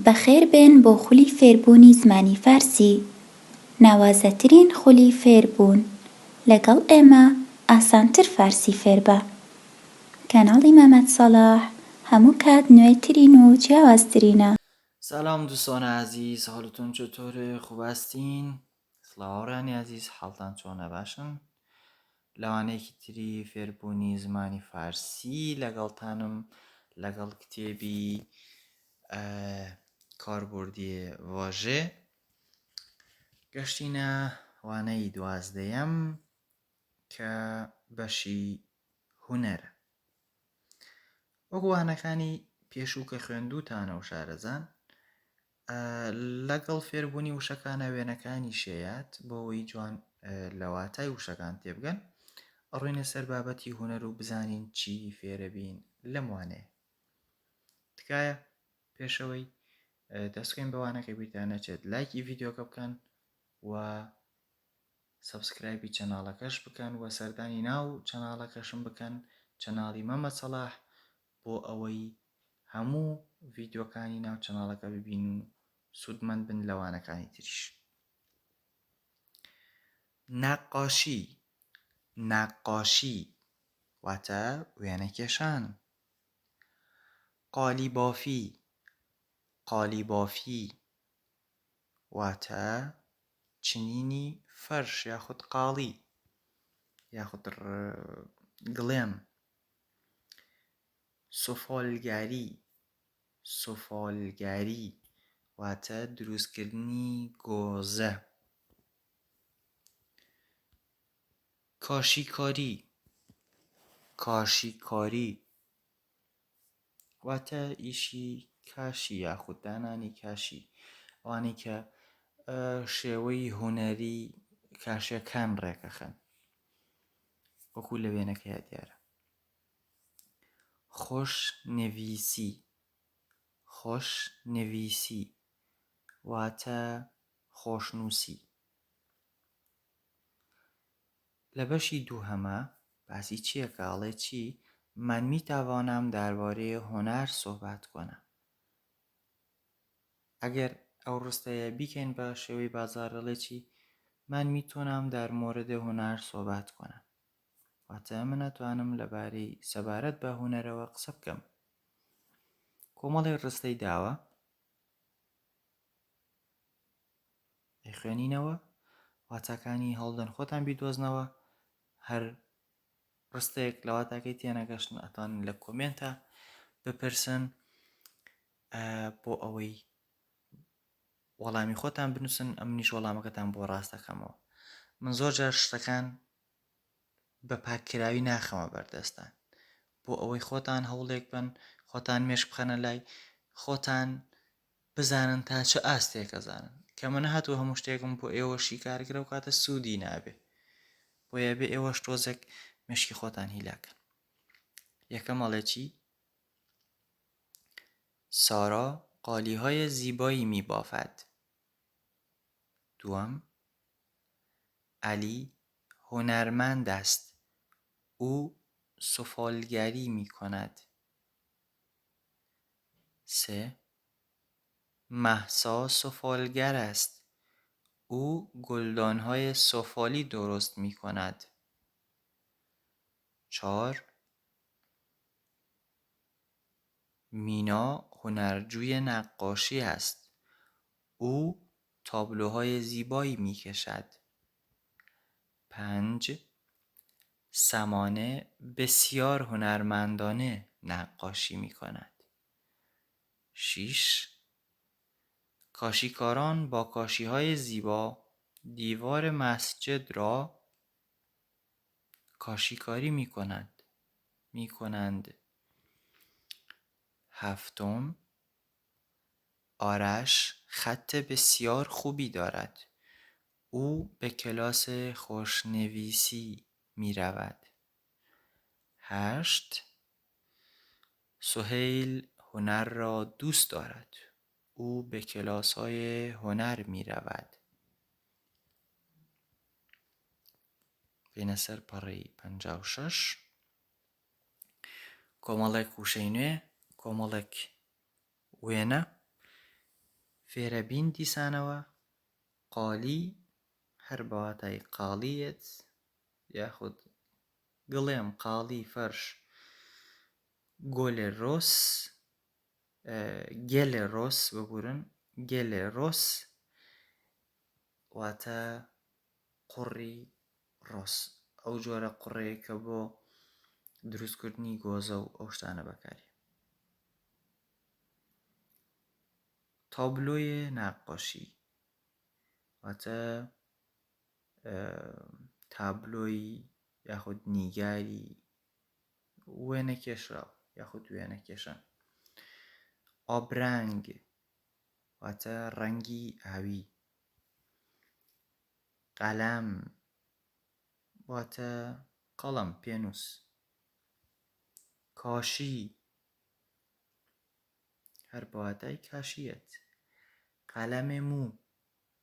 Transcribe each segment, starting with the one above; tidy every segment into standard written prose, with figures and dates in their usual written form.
بەخێربێن بۆ خولی فێربوونی زمانی فارسی. ناوازەترین خولی فێربوون. لەگەڵ ئێمە ئاسانتر فارسی فێر بە. کەناڵی مەمەد سەلاح هەموو کات نوێترین و جیاوازترینە. سلام دوستان عزیز، حالتون چطوره؟ خوب هستین؟ سلااوڕانی عزیز، حاڵتان چۆنە باشن؟ لەوانەیەکی تری فێربوونی زمانی فارسی لەگەڵتانم لەگەڵ کتێبی کاربردی واژێ گەشتینە وانەی 12ەم کە بەشی هونەرە. وەکو وانەکانی پێشوو کە خوێندووتانە و شارەزان، لەگەڵ فێربوونی وشەکانە وێنەکانی شێیات بۆ ئەوەی جوان لە واتای وشەکان تێبگەن. ئەڕۆینە سەر بابەتی هونەر و بزانین چی فێرە بین لەم وانەیە. تکایە پێشەوەی دەستکەین بەوانەکە بیرتان نەچێت لایکی ڤیدیۆکە بکەن و سەبسکرایبی چەناڵەکەش بکەن و سەردانی ناو چەناڵەکەشم بکەن، چەناڵی مەمەد سەلاح، بۆ ئەوەی هەموو ڤیدیۆکانی ناو چەناڵەکە ببین و سوودمەند بن لەوانەکانی تریش. نەقاشی، نەقاشی واتە وێنەکێشان. قالیبافی، قالیبافی واتە چنینی فەرش یاخود قاڵی یاخود گڵێم. سۆفۆلگاری، سۆفۆلگاری واتە دروستکردنی گۆزە. کاشیکاری، کاشیکاری واتە ئیشی کاشی یاخود دانانی کاشی، ئەوانەی کە شێوەی هونەری کاشیەکان ڕێکەخەن، وەکو لە وێنەکەیە دیارە. خۆشنەویسی، خۆشنەویسی واتە خۆشنووسی. لە بەشی دووهەمە باسی چیەکە؟ ئەڵێ چی؟ من میتوانم درباره هنر صحبت کنم. ئەگەر ئەو ڕستەیە بیکەین بە شێوەی بازار، ئەڵێ چی؟ من میتونم در مورد هنر صحبت کنم. واتە من ئەتوانم لەبارەی سەبارەت بە هونەرەوە قسە بکەم. کۆمەڵی ڕستەی داوە، خوێنینەوە، واتاکانی هەڵدەن خۆتان بیدۆزنەوە. هەر ڕستێک لە واتاکەی تێنەگەشتن ئەتوانن لە کۆمێنتە بپرسن بۆ ئەوەی وەڵامی خۆتان بنووسن، ئەم منیش وەڵامەکەتان بۆ ڕاست دەکەمەوە. من زۆر جار شتەکان بە پاکراوی ناخەمە بەردەستان بۆ ئەوەی خۆتان هەوڵێک بن، خۆتان مێشک بخەنە لای، خۆتان بزانن تا چه ئاستێکە زانن کە من هاتووە هەموو شتێکم بۆ ئێوەشی کارگرە و کاتە سوودی نابێ، بۆیە بێ ئێوەش تۆزێک مێشکی خۆتان هیلاکەن. یەکەم ئەڵێ چی؟ سارا قالیهای زیبایی می بافد. دوم، علی هنرمند است. او سفالگری می کند. 3. مهسا سفالگر است. او گلدانهای سفالی درست می کند. 4. مینا هنرجوی نقاشی است. او تابلوهای زیبایی می کشد. 5. سمانه بسیار هنرمندانه نقاشی می کند. 6. کاشیکاران با کاشی‌های زیبا دیوار مسجد را کاشیکاری می کنند. 7. آرش خط بسیار خوبی دارد. او به کلاس خوشنویسی می رود. 8. سهیل هنر را دوست دارد. او به کلاس‌های هنر می رود. بینە سەر پەڕی 56. کۆمەڵێک وشەی نوێ، کۆمەڵێک وێنە فێرە بین دیسانەوە قالی هەر بە واتای قاڵیت یاخود گڵێم قاڵی فەرش گۆلێرۆس گێلێرۆس ببورن گێلێرۆس واتە قوڕی ڕۆس ئەو جۆرە قوڕەیە کە بۆ دروستکردنی گۆزە و ئەو شتانە بەکاری تابلۆیە ناقۆشی واتە تابلۆی یاخود نیگاری وێنە کێشراوە یاخود وێنە کێشان ئابرانگ واتە ڕەنگی ئاوی قەلەم واتە قەڵەم پێنووس کاشی هەر بە واتای کاشیەت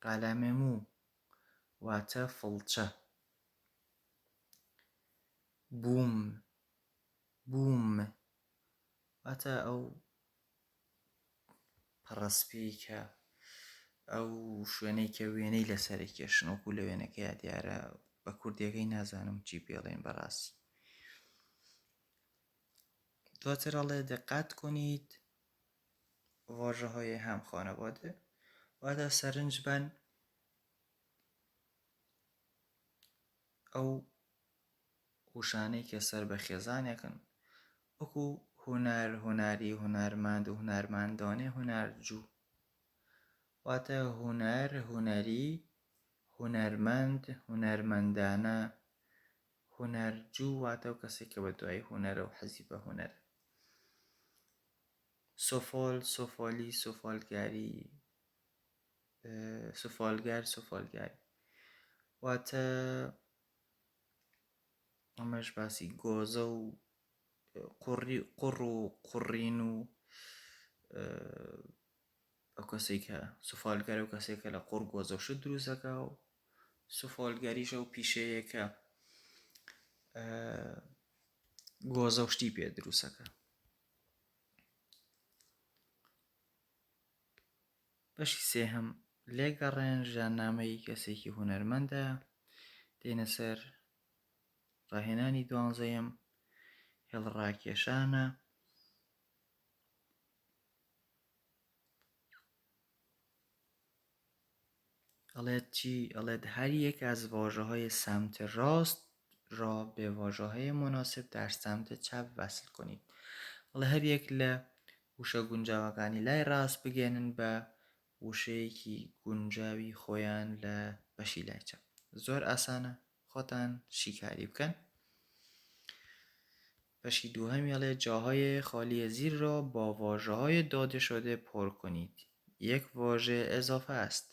قەلەمێ مو واتە فڵچە بووم واتە ئەو پەڕەسپی کە ئەو شوێنەی کە وێنەی لەسەری کێشن وەکو لە وێنەکەیە دیارە بە کوردیەکەی نازانم چی پێڵێن بەڕاستی دواتر ئەڵێ دقت کنید واژه‌های هم خانواده واتە سەرنج بن ئەو وشانەی کە سەر بە خێزانێکن وەکو هونەر هوناری هونەرمەند و هونەرمەندانێ هونەرجوو واتە هونەر هونەری هونەرمەند هونەرمەندانە هونەرجوو واتە و کەسێک کە بە دوای هونەرە و حەزی بە هونەر سۆفۆل سۆفۆلی سۆفۆلگاری سوفالگەر سوفالگەری واتە ئەمەش باسی گۆزە و قوڕ و قوڕین و ئەو کەسێک کە سوفالگەرە و کەسێک کە لە قوڕ گۆزە و شت دروست دەکا و سوفالگەریش ئەو پیشەیە کە گۆزە و شتی پێ دروست دەکا بەشی سێهەم لێگەڕێن ژیاننامەی کەسێکی هونەرمەندە دێنە سەر ڕاهێنانی دوانزەیەم هێڵڕاکێشانە ئەڵێت چی؟ ئەڵێت هەر یک از واژه‌های سمت راست را به واژه‌های مناسب در سمت چپ وصل کنید. ئەڵێ هەر یەک لە وشە گونجاوەکانی لای ڕاست بگێنن بە وشەیەکی گونجاوی خۆیان لە بەشی لای چەپ. زۆر ئاسانە، خۆتان شیکاری بکەن. بەشی دووهەمی ئەڵێ جاهای خالی زیر را با واژه‌های داده شده پر کنید. یک واژه اضافه است.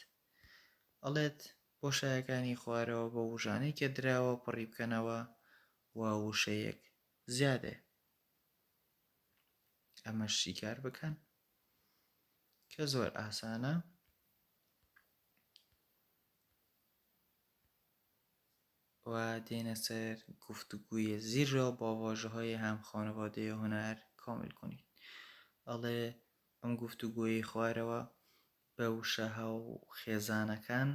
ئەڵێت بۆشایەکانی خوارەوە بە وشانەی کە دراوە پڕی بکەنەوە و وشەیەک زیادێ. ئەمەش شیکار بکەن کە زۆر ئاسانە. و دێنە سەر گفتگوی زیر را با واژه‌های هم خانواده هنر کامل کنید. ئەڵێ ئەم گفتگوی خوارەوە بە وشە هاو خێزانەکان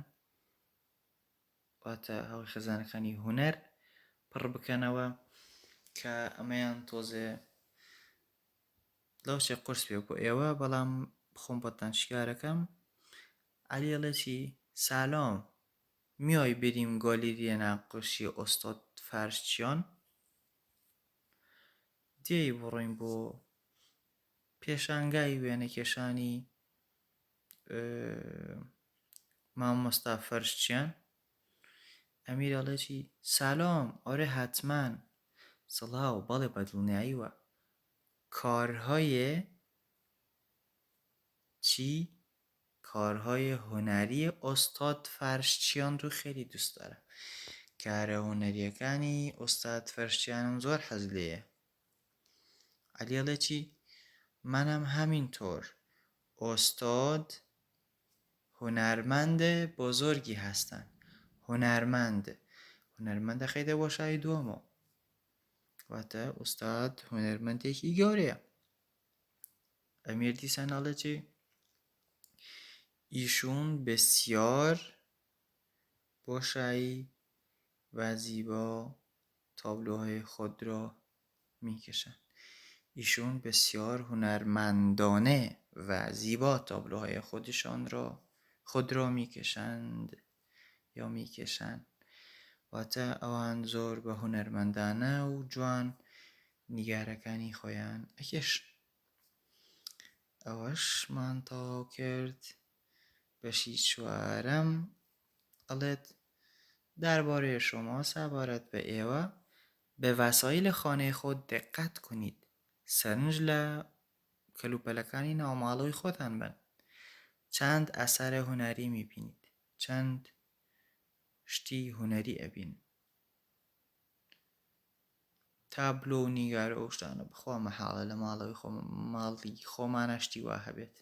واتە هاو خێزانەکانی هونەر پڕ بکەنەوە کە ئەمەیان تۆزێ لەوشێ قرس پێ بۆ ئێوە بەڵام بخۆم بەتان شکارەکەم. علی ئەڵێ چی؟ سلام میای بریم گالری نقاشی استاد فرشچیان؟ دیەی بڕۆین بۆ پێشانگای وێنەکێشانی مامۆستا فرشچیان؟ ئەمیر ئەڵێ چی؟ سلام آره حتما. سڵاو بەڵێ بەدڵنیاییوە. کارهای چی؟ کارهای هنری استاد فرشچیان رو خیلی دوست دارم. کارە هونەریەکانی ئوستاد فرشچیانم زۆر حەز لێیە. علی ئەڵێ چی؟ منم همینطور. استاد هنرمند بزرگی هستن. هنرمند خیلی باشای دومو. واتە ئوستاد هونەرمەندێکی گەورەیە. ئەمیر دیسان ئەڵێ چی؟ ایشون بسیار باشایی و زیبا تابلوهای خود را میکشند. ایشون بسیار هنرمندانه و زیبا تابلوهای خود را میکشند یا میکشند. واتە ئەوان زۆر بە هونەرمەندانە و جوان نیگارەکانی خۆیان ئەکێشن. ئەوەشمان تەواو کرد. بەشی چوارەم ئەڵێت درباره شما سەبارەت بە ئێوە به وسایل خانه خود دقت کنید. سەرنج لە کەلوپەلەکانی ناوماڵەوەی خۆتان بن. چەند ئەسەرە هونەری میبینید. چەند شتی هونەری ئەبین. تابلۆ و نیگارە ئەو شتانە بخوا مەحاڵە لە ماڵی خۆمانە شتی وا هەبێت.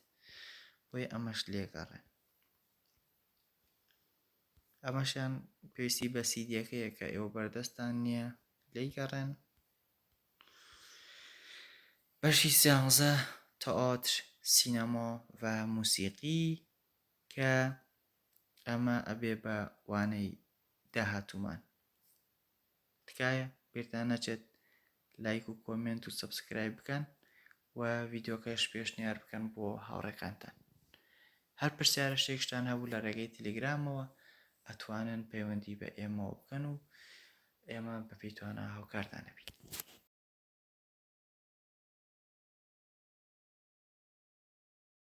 بۆیە ئەمەش لێگەڕێن. ئەمەشیان پێویستی بە سیدیەکەیە کە ئێوە بەردەستان نییە لێیگەڕێن. بەشی سیانزە تەئاتر، سینەما و موسیقی کە ئەمە ئەبێ بە وانەی داهاتوومان. تکایە بیرتان نەچێت لایک و کۆمنت و سەبسکرایب بکەن و ڤیدیۆکەش پێشنیار بکەن بۆ هاوڕێکانتان. هەر پرسیارە شتێکشتان هەبوو لە ڕێگەی تەلێگرامەوە ئەتوانن پەیوەندی بە ئێمەوە بکەن و ئێمە بە پێی توانە هاوکارتان نەبین.